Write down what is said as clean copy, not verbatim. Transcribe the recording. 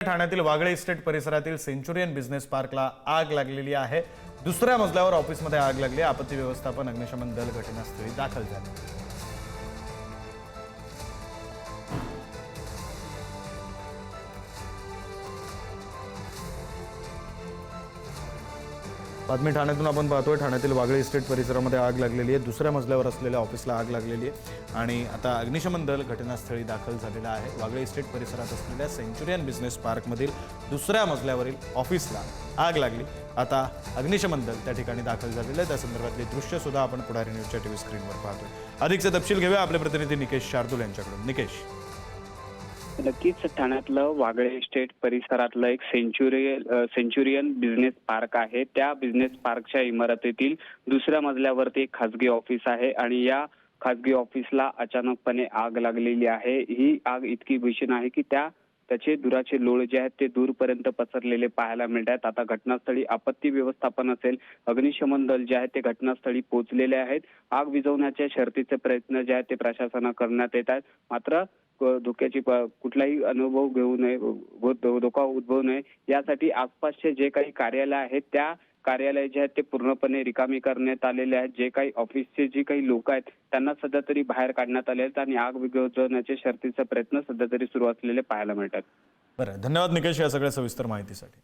ठाण्यातील वागळे इस्टेट परिसरातील Centurion business पार्कला आग लागलेली आहे। दुसऱ्या मजल्यावर ऑफिसमध्ये आग लागली। आपत्ती व्यवस्थापन अग्निशमन दल घटनास्थळी दाखल झाले। बातमी ठाण्यातून आपण पाहतोय। ठाण्यातील वागळे इस्टेट परिसरामध्ये आग लागलेली आहे। दुसऱ्या मजल्यावर असलेल्या ऑफिसला आग लागलेली आहे आणि आता अग्निशमन दल घटनास्थळी दाखल झालेला आहे। वागळे इस्टेट परिसरात असलेल्या सेंचुरियन बिझनेस पार्कमधील दुसऱ्या मजल्यावरील ऑफिसला आग लागली। आता अग्निशमन दल त्या ठिकाणी दाखल झालेलं आहे। त्या संदर्भातले दृश्य सुद्धा आपण पुढारी न्यूजच्या टीव्ही स्क्रीनवर पाहतोय। अधिकचे तपशील घेऊया आपले प्रतिनिधी निकेश शार्दूल यांच्याकडून। निकेश, नक्कीच ठाण्यातलं वागळे इस्टेट परिसरातलं एक सेंचुरियन बिझनेस पार्क आहे। त्या बिझनेस पार्कच्या इमारतीतील दुसऱ्या मजल्यावरती एक खासगी ऑफिस आहे आणि या खासगी ऑफिसला अचानकपणे आग लागलेली आहे। ही आग इतकी भीषण आहे की त्याचे धुराचे लोळ जे आहेत ते दूरपर्यंत पसरलेले पाहायला मिळतात। आता घटनास्थळी आपत्ती व्यवस्थापन असेल, अग्निशमन दल जे आहे ते घटनास्थळी पोहोचलेले आहेत। आग विझवण्याचे शर्थीचे प्रयत्न जे आहेत ते प्रशासनाकडून करण्यात येत आहेत। मात्र धोक्याची कुठलाही अनुभव घेऊ नये, धोका उद्भवू नये यासाठी आसपासचे जे काही कार्यालय आहेत त्या कार्यालय जे आहेत ते पूर्णपणे रिकामी करण्यात आलेले आहेत। जे काही ऑफिसचे जे काही लोक आहेत त्यांना सध्या तरी बाहेर काढण्यात आले आहेत आणि आग विझवण्याचे शर्थीचे प्रयत्न सध्या तरी सुरू असलेले पाहायला मिळतात। बरं, धन्यवाद निकेश या सगळ्या सविस्तर माहितीसाठी।